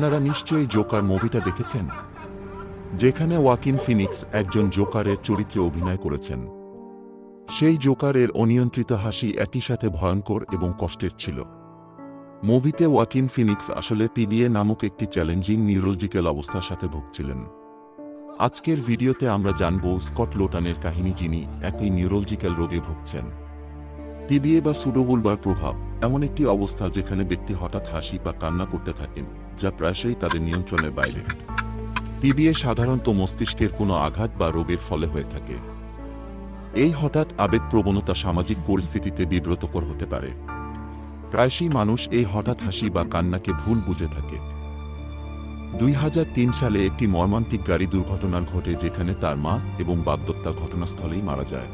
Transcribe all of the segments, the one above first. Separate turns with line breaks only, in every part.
আপনারা নিশ্চয়ই জোকার মুভিটা দেখেছেন, যেখানে ওয়াকিন ফিনিক্স একজন জোকারের চরিত্রে অভিনয় করেছেন। সেই জোকারের অনিয়ন্ত্রিত হাসি একই সাথে ভয়ঙ্কর এবং কষ্টের ছিল। মুভিতে ওয়াকিন ফিনিক্স আসলে পিডিএ নামক একটি চ্যালেঞ্জিং নিউরোলজিক্যাল অবস্থার সাথে ভুগছিলেন। আজকের ভিডিওতে আমরা জানব স্কট লোটানের কাহিনী, যিনি একই নিউরোলজিক্যাল রোগে ভুগছেন। পিডিএ বা সুডোবুলবার প্রভাব এমন একটি অবস্থা যেখানে ব্যক্তি হঠাৎ হাসি বা কান্না করতে থাকেন, যা প্রায়শই তাদের নিয়ন্ত্রণের বাইরে। পিডিএ সাধারণত মস্তিষ্কের কোনো আঘাত বা রোগের ফলে হয়ে থাকে। এই হঠাৎ আবেগপ্রবণতা সামাজিক পরিস্থিতিতে বিব্রতকর হতে পারে। প্রায়শই মানুষ এই হঠাৎ হাসি বা কান্নাকে ভুল বুঝে থাকে। 2003 সালে একটি মর্মান্তিক গাড়ি দুর্ঘটনা ঘটে, যেখানে তার মা এবং বাগদত্তা ঘটনাস্থলেই মারা যায়।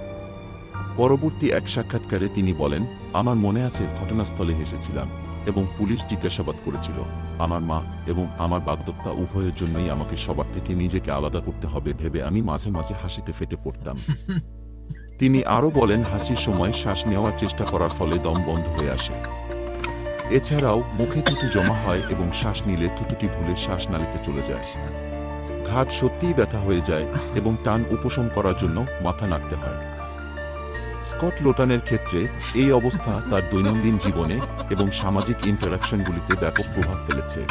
পরবর্তী এক সাক্ষাৎকারে তিনি বলেন, আমার মনে আছে ঘটনাস্থলে হেসেছিলাম এবং পুলিশ জিজ্ঞাসাবাদ করেছিল। আমার মা এবং আমার বাগদত্তা উভয়ের জন্যই আমাকে সবার থেকে নিজেকে আলাদা করতে হবে ভেবে আমি মাঝে মাঝে হাসিতে ফেটে পড়তাম। তিনি আরও বলেন, হাসির সময় শ্বাস নেওয়ার চেষ্টা করার ফলে দম বন্ধ হয়ে আসে। এছাড়াও মুখে থুতু জমা হয় এবং শ্বাস নিলে থুতুটি ভুলে শ্বাসনালীতে চলে যায়। ঘাট সত্যিই ব্যথা হয়ে যায় এবং টান উপশম করার জন্য মাথা নাড়তে হয়। স্কট লোটানের ক্ষেত্রে এই অবস্থা তার দৈনন্দিন জীবনে এবং সামাজিক ইন্টারাকশনগুলিতে ব্যাপক প্রভাব ফেলেছে।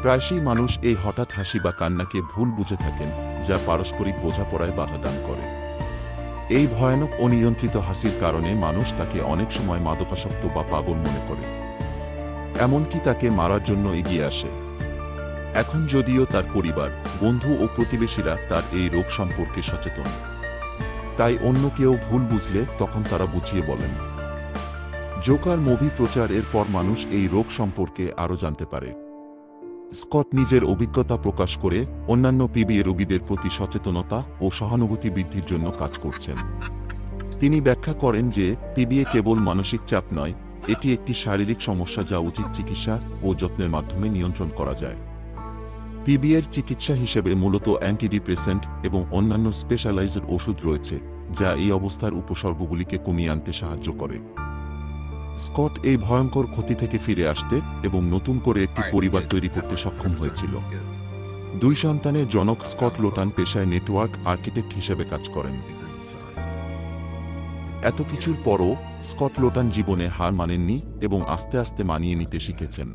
প্রায়শই মানুষ এই হঠাৎ হাসি বা কান্নাকে ভুল বুঝে থাকেন, যা পারস্পরিক বোঝাপড়ায় বাধা দান করে। এই ভয়ানক অনিয়ন্ত্রিত হাসির কারণে মানুষ তাকে অনেক সময় মাদকাসক্ত বা পাগল মনে করে, এমনকি তাকে মারার জন্য এগিয়ে আসে। এখন যদিও তার পরিবার, বন্ধু ও প্রতিবেশীরা তার এই রোগ সম্পর্কে সচেতন, তাই অন্য কেউ ভুল বুঝলে তখন তারা বুঝিয়ে বলেন। জোকার মুভি প্রচারের পর মানুষ এই রোগ সম্পর্কে আরও জানতে পারে। স্কট নিজের অভিজ্ঞতা প্রকাশ করে অন্যান্য পিডিএ রোগীদের প্রতি সচেতনতা ও সহানুভূতি বৃদ্ধির জন্য কাজ করছেন। তিনি ব্যাখ্যা করেন যে পিডিএ কেবল মানসিক চাপ নয়, এটি একটি শারীরিক সমস্যা যা উচিত চিকিৎসা ও যত্নের মাধ্যমে নিয়ন্ত্রণ করা যায়। পিডিএর চিকিৎসা হিসেবে মূলত অ্যান্টিডিপ্রেসেন্ট এবং অন্যান্য স্পেশালাইজড ওষুধ রয়েছে, যা এই অবস্থার উপসর্গগুলিকে কমিয়ে আনতে সাহায্য করে। স্কট এই ভয়ঙ্কর ক্ষতি থেকে ফিরে আসতে এবং নতুন করে একটি পরিবার তৈরি করতে সক্ষম হয়েছিল। 2 সন্তানের জনক স্কট লোটান পেশায় নেটওয়ার্ক আর্কিটেক্ট হিসেবে কাজ করেন। এত কিছুর পরও স্কট লোটান জীবনে হার মানেননি এবং আস্তে আস্তে মানিয়ে নিতে শিখেছেন।